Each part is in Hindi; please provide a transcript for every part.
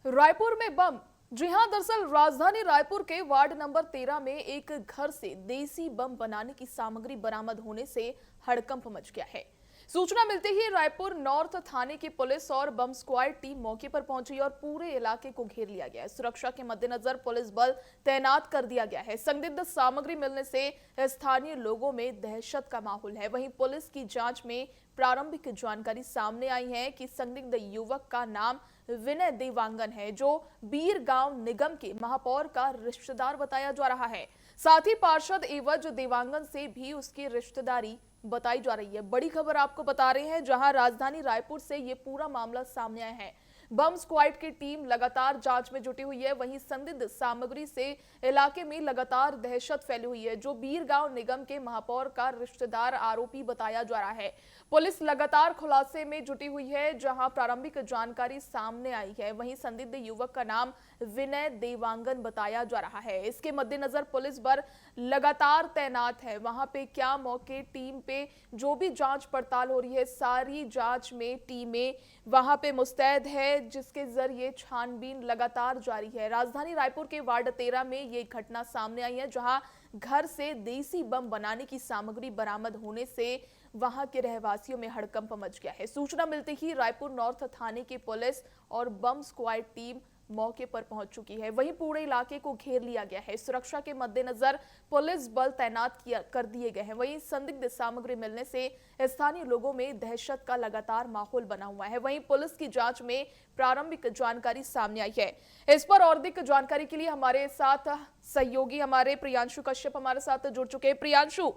रायपुर में बम। जी हां, दरअसल राजधानी रायपुर के वार्ड नंबर 13 में एक घर से देसी बम बनाने की सामग्री बरामद होने से हड़कंप मच गया है। सूचना मिलते ही रायपुर नॉर्थ थाने की पुलिस और बम स्क्वाड टीम मौके पर पहुंची और पूरे इलाके को घेर लिया गया है। सुरक्षा के मद्देनजर पुलिस बल तैनात कर दिया गया है। संदिग्ध सामग्री मिलने से स्थानीय लोगों में दहशत का माहौल है। वहीं पुलिस की जांच में प्रारंभिक जानकारी सामने आई है कि संदिग्ध युवक का नाम विनय देवांगन है, जो बीरगांव निगम के महापौर का रिश्तेदार बताया जा रहा है। साथ ही पार्षद एवज देवांगन से भी उसकी रिश्तेदारी बताई जा रही है। बड़ी खबर आपको बता रहे हैं, जहां राजधानी रायपुर से ये पूरा मामला सामने आया है। बम स्क्वाड की टीम लगातार जांच में जुटी हुई है। वहीं संदिग्ध सामग्री से इलाके में लगातार दहशत फैली हुई है, जो बीरगांव निगम के महापौर का रिश्तेदार आरोपी बताया जा रहा है। पुलिस लगातार खुलासे में जुटी हुई है, जहां प्रारंभिक जानकारी सामने आई है। वहीं संदिग्ध युवक का नाम विनय देवांगन बताया जा रहा है। इसके मद्देनजर पुलिस बल लगातार तैनात है। वहां पे क्या मौके टीम पे जो भी जांच पड़ताल हो रही है, सारी जांच में टीमें वहां पे मुस्तैद है, जिसके जरिए छानबीन लगातार जारी है। राजधानी रायपुर के वार्ड 13 में ये घटना सामने आई है, जहां घर से देसी बम बनाने की सामग्री बरामद होने से वहां के रहवासियों में हड़कंप मच गया है। सूचना मिलते ही रायपुर नॉर्थ थाने की पुलिस और बम स्क्वाड टीम मौके पर पहुंच चुकी है। वहीं पूरे इलाके को घेर लिया गया है। सुरक्षा के मद्देनजर पुलिस बल तैनात कर दिए गए हैं। वहीं संदिग्ध सामग्री मिलने से स्थानीय लोगों में दहशत का लगातार माहौल बना हुआ है। वहीं पुलिस की जांच में प्रारंभिक जानकारी सामने आई है। इस पर और अधिक जानकारी के लिए हमारे साथ सहयोगी हमारे प्रियांशु कश्यप हमारे साथ जुड़ चुके हैं। प्रियांशु,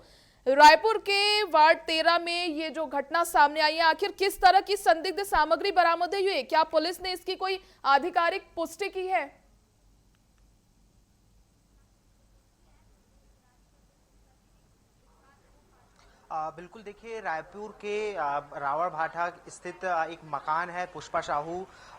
रायपुर के वार्ड 13 में ये जो घटना सामने आई है, आखिर किस तरह की संदिग्ध सामग्री बरामद हुई है? क्या पुलिस ने इसकी कोई आधिकारिक पुष्टि की है? बिल्कुल, देखिए रायपुर के रावण भाटा स्थित एक मकान है। पुष्पा साहू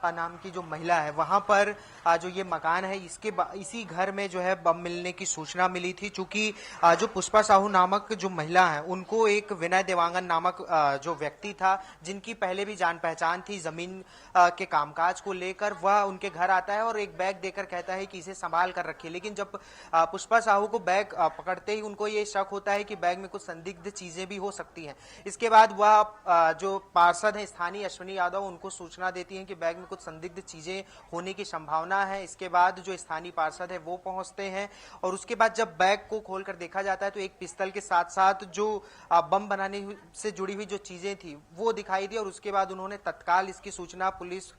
नाम की जो महिला है, वहां पर जो ये मकान है, इसी घर में जो है बम मिलने की सूचना मिली थी। चूंकि जो पुष्पा साहू नामक जो महिला है, उनको एक विनय देवांगन नामक जो व्यक्ति था, जिनकी पहले भी जान पहचान थी जमीन के कामकाज को लेकर, वह उनके घर आता है और एक बैग देकर कहता है कि इसे संभाल कर रखिए। लेकिन जब पुष्पा साहू को बैग पकड़ते ही उनको ये शक होता है कि बैग में कुछ संदिग्ध चीजें भी हो सकती हैं। इसके बाद वह जो पार्षद है स्थानीय अश्विनी यादव, उनको सूचना देती हैं कि बैग में कुछ संदिग्ध चीजें होने की संभावना है। इसके बाद जो स्थानीय पार्षद है वो पहुंचते हैं और उसके बाद जब बैग को खोलकर देखा जाता है तो एक पिस्तल के साथ साथ जो बम बनाने से जुड़ी हुई जो चीजें थी वो दिखाई दी। और उसके बाद उन्होंने तत्काल इसकी सूचना पुलिस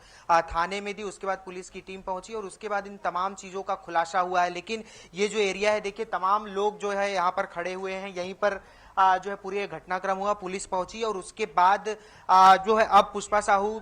थाने में दी। उसके बाद पुलिस की टीम पहुंची और उसके बाद इन तमाम चीजों का खुलासा हुआ है। लेकिन ये जो एरिया है, देखिए तमाम लोग जो है यहाँ पर खड़े हुए हैं। यहीं पर जो है पूरी घटनाक्रम हुआ, पुलिस पहुंची और उसके बाद जो है अब पुष्पा साहू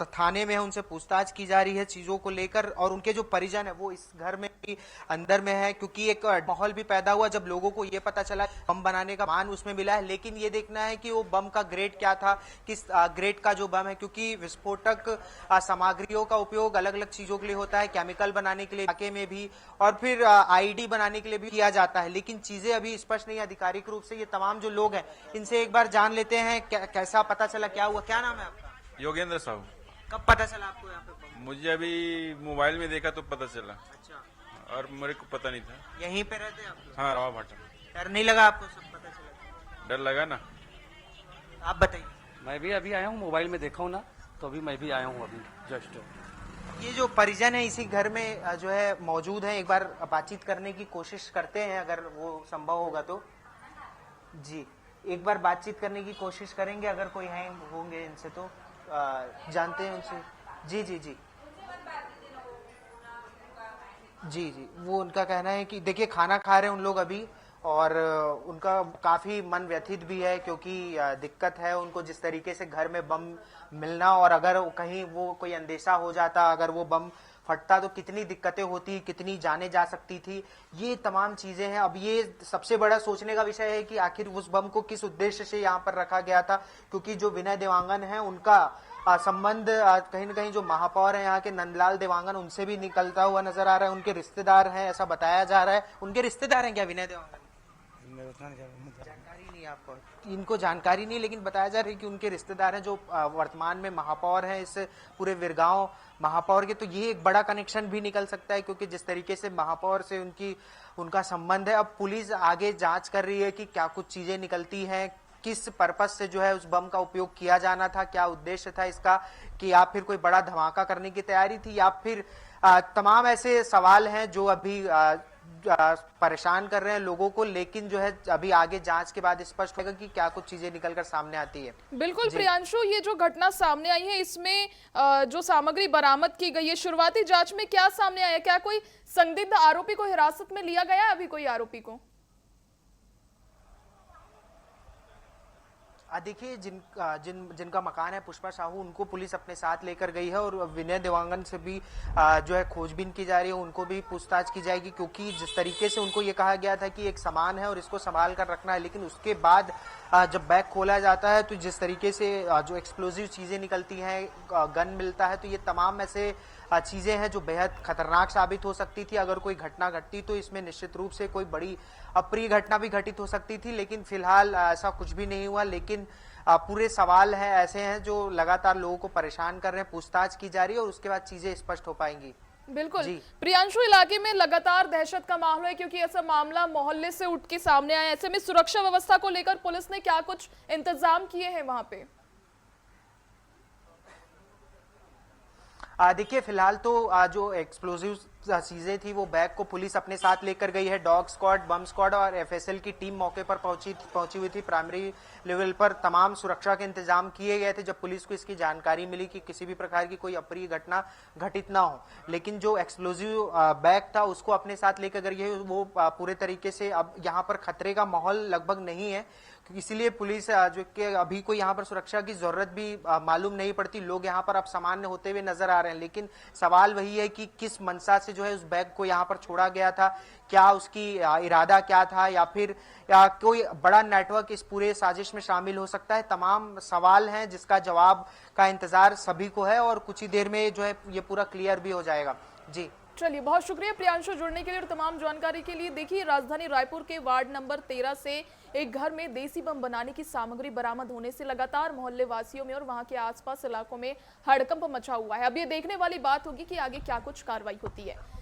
थाने में है, उनसे पूछताछ की जा रही है चीजों को लेकर। और उनके जो परिजन है वो इस घर में भी अंदर में है, क्योंकि एक माहौल भी पैदा हुआ जब लोगों को ये पता चला बम बनाने का सामान उसमें मिला है। लेकिन ये देखना है कि वो बम का ग्रेड क्या था, किस ग्रेड का जो बम है, क्योंकि विस्फोटक सामग्रियों का उपयोग अलग अलग चीजों के लिए होता है, केमिकल बनाने के लिए इलाके में भी और फिर आईडी बनाने के लिए भी किया जाता है। लेकिन चीजें अभी स्पष्ट नहीं आधिकारिक रूप से। ये तमाम जो लोग हैं इनसे एक बार जान लेते हैं कैसा पता चला, क्या हुआ। क्या नाम है आपका? योगेंद्र साहू। कब पता चला आपको यहाँ पे? मुझे अभी मोबाइल में देखा तो पता चला। अच्छा, और मेरे को पता नहीं था। यहीं पे रहते हैं आप लोग? हाँ, रावा भाटा। डर नहीं लगा आपको सब पता चला? डर लगा ना। आप बताइए। मैं भी अभी आया हूँ, मोबाइल में देखा हूँ ना, तो अभी मैं भी आया हूँ अभी जस्ट। ये जो परिजन है इसी घर में जो है मौजूद है, एक बार बातचीत करने की कोशिश करते हैं अगर वो संभव होगा तो। जी, एक बार बातचीत करने की कोशिश करेंगे, अगर कोई है होंगे इनसे तो जानते हैं उनसे। जी जी जी जी जी, वो उनका कहना है कि देखिए खाना खा रहे हैं उन लोग अभी, और उनका काफी मन व्यथित भी है, क्योंकि दिक्कत है उनको जिस तरीके से घर में बम मिलना, और अगर कहीं वो कोई अंदेशा हो जाता, अगर वो बम फटता तो कितनी दिक्कतें होती, कितनी जाने जा सकती थी। ये तमाम चीजें हैं। अब ये सबसे बड़ा सोचने का विषय है कि आखिर उस बम को किस उद्देश्य से यहाँ पर रखा गया था, क्योंकि जो विनय देवांगन है उनका संबंध कहीं न कहीं जो महापौर है यहाँ के नंदलाल देवांगन, उनसे भी निकलता हुआ नजर आ रहा है। उनके रिश्तेदार हैं ऐसा बताया जा रहा है। उनके रिश्तेदार हैं क्या विनय देवांगन? जानकारी नहीं आपको? इनको जानकारी नहीं, लेकिन बताया जा रहा है कि उनके रिश्तेदार हैं जो वर्तमान में महापौर हैं इस पूरे विरगांव महापौर के, तो ये एक बड़ा कनेक्शन भी निकल सकता है, क्योंकि जिस तरीके से महापौर से उनका संबंध है। अब पुलिस आगे जांच कर रही है कि क्या कुछ चीजें निकलती हैं, किस पर्पस से जो है उस बम का उपयोग किया जाना था, क्या उद्देश्य था इसका, कि या फिर कोई बड़ा धमाका करने की तैयारी थी, या फिर तमाम ऐसे सवाल हैं जो अभी परेशान कर रहे हैं लोगों को। लेकिन जो है अभी आगे जांच के बाद स्पष्ट होगा कि क्या कुछ चीजें निकलकर सामने आती है। बिल्कुल प्रियांशु, ये जो घटना सामने आई है इसमें जो सामग्री बरामद की गई है, शुरुआती जांच में क्या सामने आया? क्या कोई संदिग्ध आरोपी को हिरासत में लिया गया है अभी कोई आरोपी को? देखिए, जिनका मकान है पुष्पा साहू, उनको पुलिस अपने साथ लेकर गई है और विनय देवांगन से भी जो है खोजबीन की जा रही है, उनको भी पूछताछ की जाएगी, क्योंकि जिस तरीके से उनको ये कहा गया था कि एक सामान है और इसको संभाल कर रखना है, लेकिन उसके बाद जब बैग खोला जाता है तो जिस तरीके से जो एक्सप्लोजिव चीजें निकलती हैं, गन मिलता है, तो ये तमाम ऐसे चीजें हैं जो बेहद खतरनाक साबित हो सकती थी। अगर कोई घटना घटती तो इसमें निश्चित रूप से कोई बड़ी अप्रिय घटना भी घटित हो सकती थी, लेकिन फिलहाल ऐसा कुछ भी नहीं हुआ। लेकिन पूरे सवाल हैं ऐसे हैं जो लगातार लोगों को परेशान कर रहे हैं, पूछताछ की जा रही है और उसके बाद चीजें स्पष्ट हो पाएंगी। बिल्कुल प्रियांशु, इलाके में लगातार दहशत का माहौल है, क्योंकि ऐसा मामला मोहल्ले से उठ के सामने आया। ऐसे में सुरक्षा व्यवस्था को लेकर पुलिस ने क्या कुछ इंतजाम किए हैं वहां पे? देखिए, फिलहाल तो जो एक्सप्लोजिव चीजें थी वो बैग को पुलिस अपने साथ लेकर गई है। डॉग स्क्वाड, बम स्क्वाड और एफएसएल की टीम मौके पर पहुंची हुई थी। प्राइमरी लेवल पर तमाम सुरक्षा के इंतजाम किए गए थे जब पुलिस को इसकी जानकारी मिली कि किसी भी प्रकार की कोई अप्रिय घटना घटित ना हो। लेकिन जो एक्सप्लोजिव बैग था उसको अपने साथ लेकर गई है, वो पूरे तरीके से अब यहाँ पर खतरे का माहौल लगभग नहीं है, इसीलिए पुलिस जो कि अभी कोई यहाँ पर सुरक्षा की जरूरत भी मालूम नहीं पड़ती। लोग यहाँ पर अब सामान्य होते हुए नजर आ रहे हैं, लेकिन सवाल वही है कि किस मंशा से जो है उस बैग को यहाँ पर छोड़ा गया था, क्या उसकी इरादा क्या था, या फिर कोई बड़ा नेटवर्क इस पूरे साजिश में शामिल हो सकता है। तमाम सवाल हैं जिसका जवाब का इंतजार सभी को है और कुछ ही देर में जो है ये पूरा क्लियर भी हो जाएगा। जी चलिए, बहुत शुक्रिया प्रियांशु जुड़ने के लिए और तमाम जानकारी के लिए। देखिए, राजधानी रायपुर के वार्ड नंबर 13 से एक घर में देसी बम बनाने की सामग्री बरामद होने से लगातार मोहल्ले वासियों में और वहां के आसपास इलाकों में हड़कंप मचा हुआ है। अब ये देखने वाली बात होगी कि आगे क्या कुछ कार्रवाई होती है।